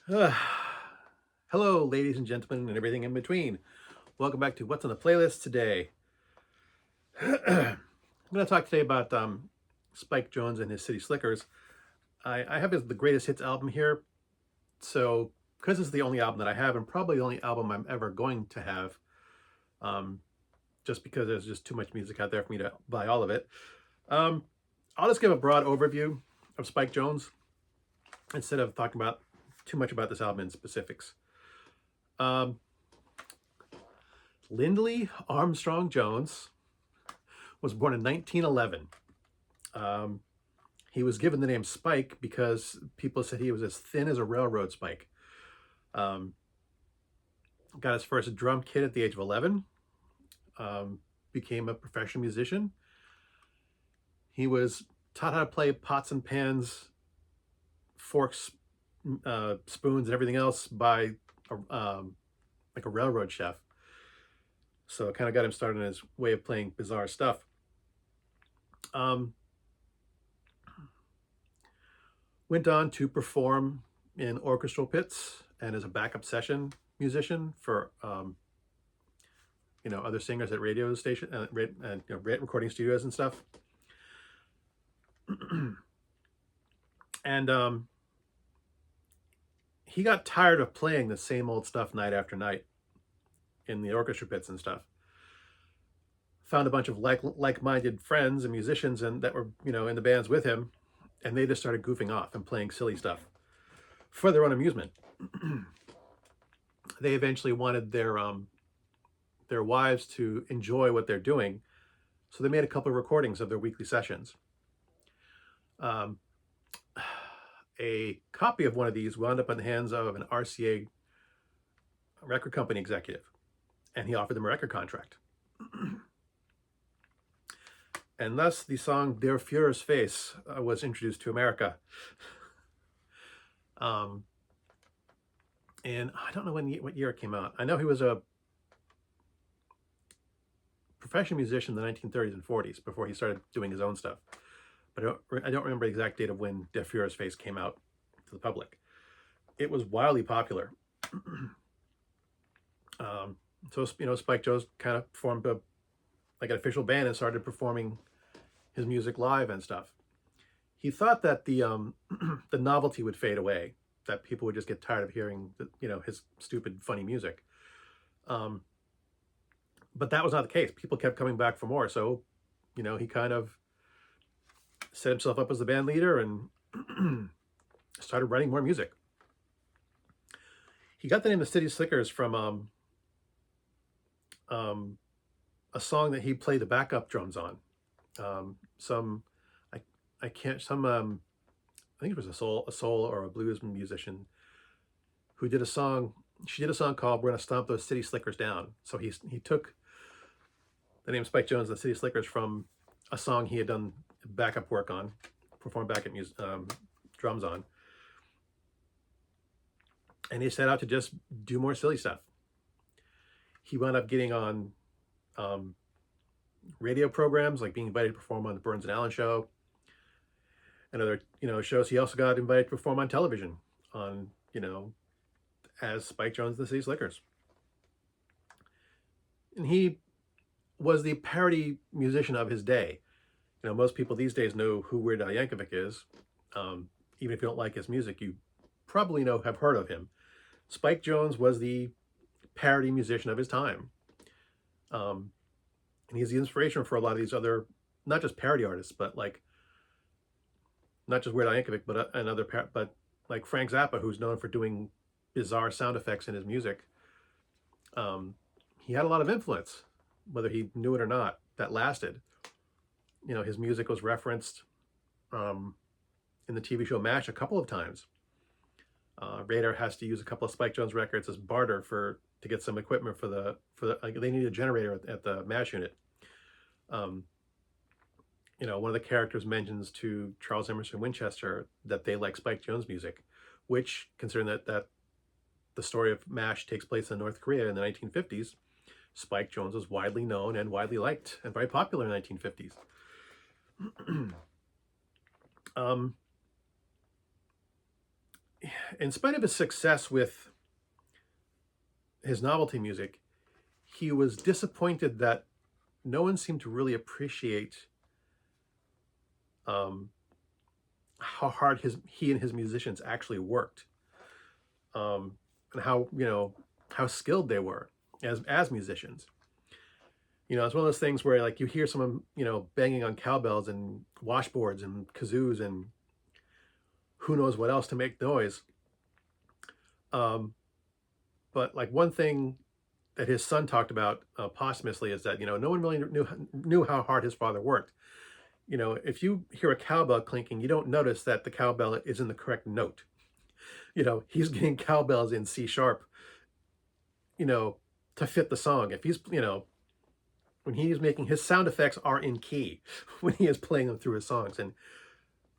Uh, Hello, ladies and gentlemen, and everything in between. Welcome back to What's on the Playlist today. I'm going to talk today about Spike Jones and his City Slickers. I have the Greatest Hits album here. So, because this is the only album that I have, and probably the only album I'm ever going to have, um, just because there's just too much music out there for me to buy all of it, um, I'll just give a broad overview of Spike Jones instead of talking about too much about this album in specifics. Um, Lindley Armstrong Jones was born in 1911. Um, he was given the name Spike because people said he was as thin as a railroad spike. Um, got his first drum kit at the age of 11. Became a professional musician. He was taught how to play pots and pans, forks, spoons, and everything else by like a railroad chef. So it kind of got him started in his way of playing bizarre stuff. Um, Went on to perform in orchestral pits and as a backup session musician for other singers at radio station and recording studios and stuff. And he got tired of playing the same old stuff night after night in the orchestra pits and stuff. Found a bunch of like-minded friends and musicians and that were in the bands with him, and they just started goofing off and playing silly stuff for their own amusement. They eventually wanted their wives to enjoy what they're doing, so they made a couple of recordings of their weekly sessions. Um, a copy of one of these wound up in the hands of an RCA record company executive, and he offered them a record contract. And thus the song Der Fuhrer's Face was introduced to America. And I don't know what year it came out. I know he was a professional musician in the 1930s and 40s before he started doing his own stuff. But I don't remember the exact date of when Der Fuhrer's Face came out to the public. It was wildly popular. So Spike Jones kind of formed an official band and started performing his music live and stuff. He thought that the the novelty would fade away, that people would just get tired of hearing his stupid funny music. But that was not the case. People kept coming back for more. So he kind of set himself up as the band leader and started writing more music. He got the name of City Slickers from a song that he played the backup drums on. I think it was a soul or a blues musician who did a song. She did a song called "We're Gonna Stomp Those City Slickers Down." So he took the name Spike Jones and the City Slickers from a song he had done backup work on, performed backup drums on, and he set out to just do more silly stuff. He wound up getting on radio programs, like being invited to perform on the Burns and Allen show and other shows. He also got invited to perform on television on as Spike Jones and the City Slickers. And he was the parody musician of his day. Most people these days know who Weird Al Yankovic is. Even if you don't like his music, you probably have heard of him. Spike Jones was the parody musician of his time. And he's the inspiration for a lot of these other, not just parody artists, but not just Weird Al Yankovic, but like Frank Zappa, who's known for doing bizarre sound effects in his music. He had a lot of influence, whether he knew it or not, that lasted. His music was referenced in the TV show MASH a couple of times. Radar has to use a couple of Spike Jones records as barter to get some equipment for the they need a generator at the MASH unit. One of the characters mentions to Charles Emerson Winchester that they like Spike Jones music, which, considering that the story of MASH takes place in North Korea in the 1950s, Spike Jones was widely known and widely liked and very popular in the 1950s. in spite of his success with his novelty music, he was disappointed that no one seemed to really appreciate um, how hard he and his musicians actually worked, and how how skilled they were as musicians. It's one of those things where like you hear someone banging on cowbells and washboards and kazoos and who knows what else to make noise. Um, but like one thing that his son talked about posthumously is that no one really knew how hard his father worked. If you hear a cowbell clinking, you don't notice that the cowbell is in the correct note. He's getting cowbells in C sharp, to fit the song. If he's, when he's making his sound effects are in key when he is playing them through his songs. And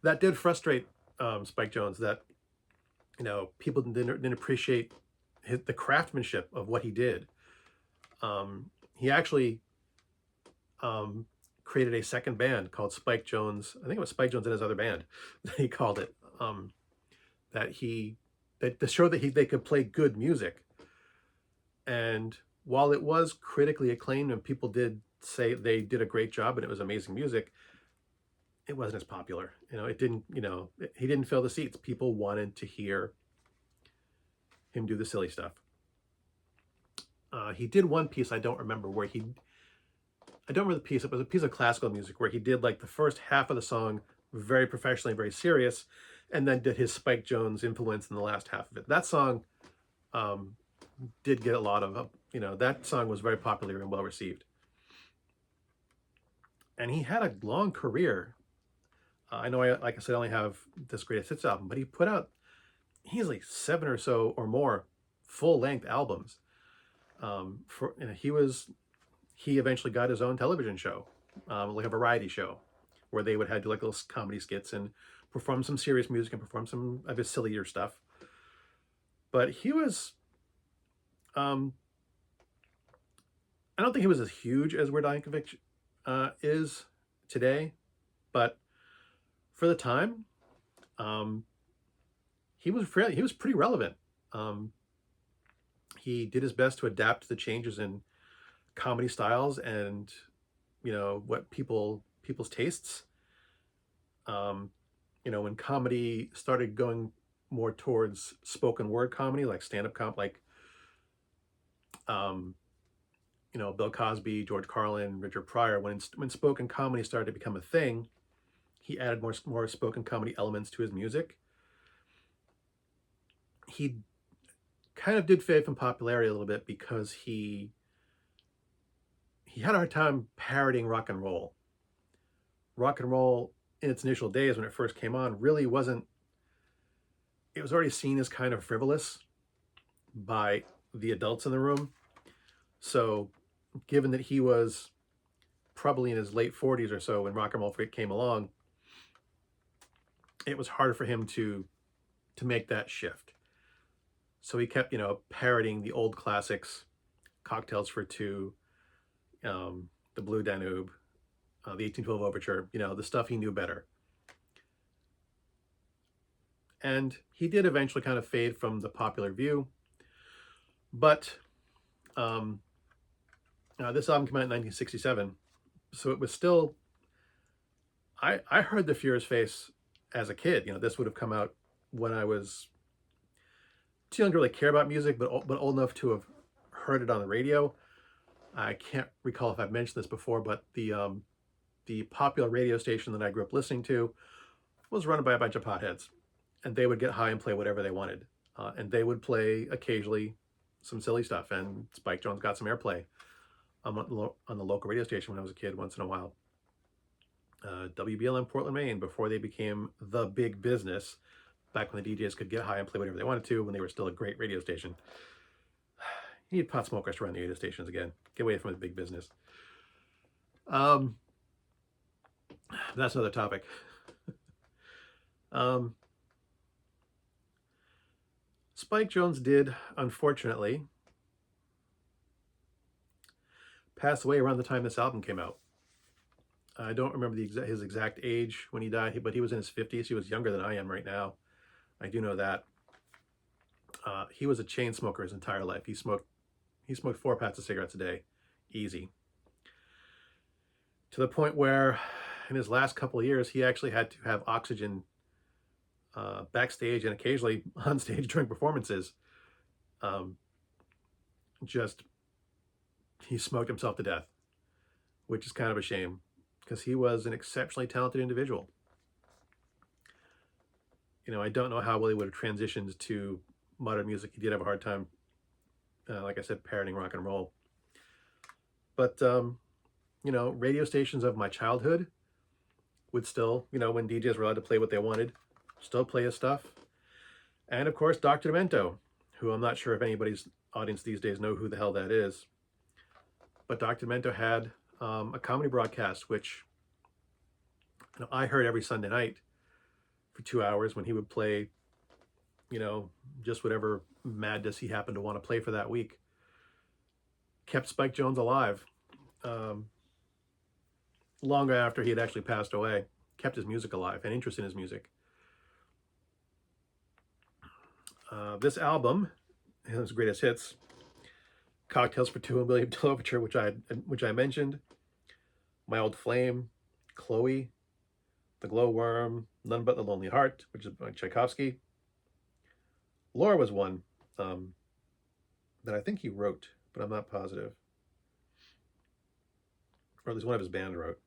that did frustrate Spike Jonze, that, people didn't appreciate the craftsmanship of what he did. He actually created a second band called Spike Jonze. I think it was Spike Jonze and his other band that he called it. That to show that they could play good music. And while it was critically acclaimed and people did say they did a great job and it was amazing music, it wasn't as popular. It didn't. He didn't fill the seats. People wanted to hear him do the silly stuff. He did one piece I don't remember where I don't remember the piece. It was a piece of classical music where he did like the first half of the song very professionally, very serious, and then did his Spike Jonze influence in the last half of it. That song did get a lot of, that song was very popular and well received. And he had a long career. I know, like I said, I only have this Greatest Hits album, but he put out easily 7 or so or more full-length albums. He eventually got his own television show, like a variety show, where they would have like little comedy skits and perform some serious music and perform some of his sillier stuff. But he was, I don't think he was as huge as Weird Al Yankovic is today, but for the time, he was pretty relevant. He did his best to adapt to the changes in comedy styles and what people's tastes. When comedy started going more towards spoken word comedy, like stand-up like Bill Cosby, George Carlin, Richard Pryor, when spoken comedy started to become a thing, he added more spoken comedy elements to his music. He kind of did fade from popularity a little bit because he had a hard time parodying rock and roll. Rock and roll in its initial days when it first came on really wasn't, it was already seen as kind of frivolous by the adults in the room. So given that he was probably in his late 40s or so when rock and roll came along, it was harder for him to make that shift. So he kept, parodying the old classics, Cocktails for Two, the Blue Danube, the 1812 Overture, the stuff he knew better. And he did eventually kind of fade from the popular view. But this album came out in 1967, so it was still, I heard The Führer's Face as a kid. This would have come out when I was too young to really care about music, but old enough to have heard it on the radio. I can't recall if I've mentioned this before, but the popular radio station that I grew up listening to was run by a bunch of potheads, and they would get high and play whatever they wanted, and they would play occasionally some silly stuff. And Spike Jonze got some airplay on the local radio station when I was a kid once in a while. WBLM Portland, Maine, before they became the big business, back when the DJs could get high and play whatever they wanted to, when they were still a great radio station. You need pot smokers to run the radio stations again. Get away from the big business. That's another topic. Spike Jonze did, unfortunately, pass away around the time this album came out. I don't remember his exact age when he died, but he was in his 50s. He was younger than I am right now. I do know that. He was a chain smoker his entire life. He smoked 4 packs of cigarettes a day, easy. To the point where in his last couple of years, he actually had to have oxygen backstage and occasionally on stage during performances. Just, he smoked himself to death, which is kind of a shame because he was an exceptionally talented individual. You know, I don't know how well he would have transitioned to modern music. He did have a hard time, like I said, parodying rock and roll. But, you know, radio stations of my childhood would still, you know, when DJs were allowed to play what they wanted, still play his stuff. And of course, Dr. Demento, who I'm not sure if anybody's audience these days know who the hell that is. But Dr. Demento had a comedy broadcast, which, you know, I heard every Sunday night for 2 hours when he would play, you know, just whatever madness he happened to want to play for that week. Kept Spike Jones alive long after he had actually passed away. Kept his music alive and interest in his music. This album, his greatest hits, Cocktails for Two and William Tell Overture, which I mentioned, My Old Flame, Chloe, The Glowworm, None But the Lonely Heart, which is by Tchaikovsky. Laura was one that I think he wrote, but I'm not positive. Or at least one of his band wrote.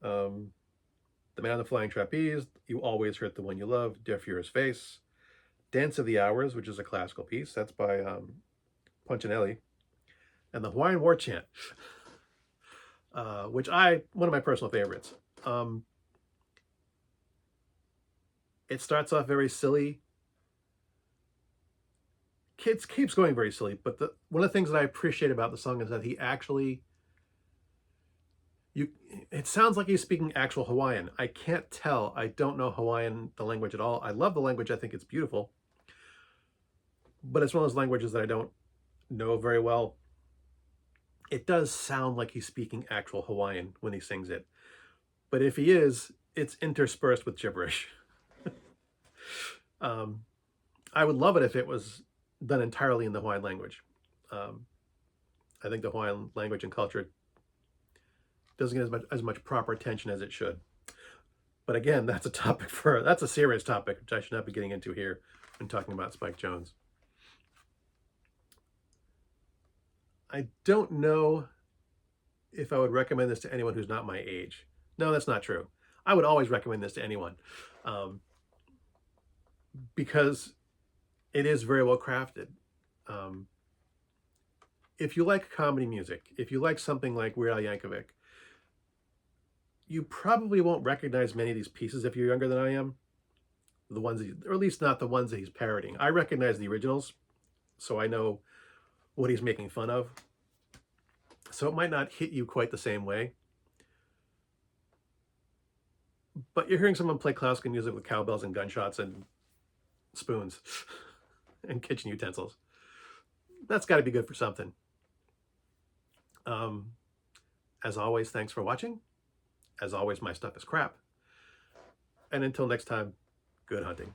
The Man on the Flying Trapeze, You Always Hurt the One You Love, Dear Fuhrer's Face, Dance of the Hours, which is a classical piece. That's by Punchinelli. And the Hawaiian War Chant, which one of my personal favorites. It starts off very silly. Keeps going very silly, but one of the things that I appreciate about the song is that he actually, it sounds like he's speaking actual Hawaiian. I can't tell. I don't know Hawaiian, the language, at all. I love the language. I think it's beautiful. But it's one of those languages that I don't know very well. It does sound like he's speaking actual Hawaiian when he sings it. But if he is, it's interspersed with gibberish. I would love it if it was done entirely in the Hawaiian language. I think the Hawaiian language and culture doesn't get as much proper attention as it should. But again, that's a serious topic, which I should not be getting into here when talking about Spike Jones. I don't know if I would recommend this to anyone who's not my age. No, that's not true. I would always recommend this to anyone because it is very well crafted. If you like comedy music, if you like something like Weird Al Yankovic, you probably won't recognize many of these pieces if you're younger than I am. The ones, or at least not the ones that he's parodying. I recognize the originals, so I know what he's making fun of. So it might not hit you quite the same way. But you're hearing someone play classical music with cowbells and gunshots and spoons and kitchen utensils. That's got to be good for something. As always, thanks for watching. As always, my stuff is crap. And until next time, good hunting.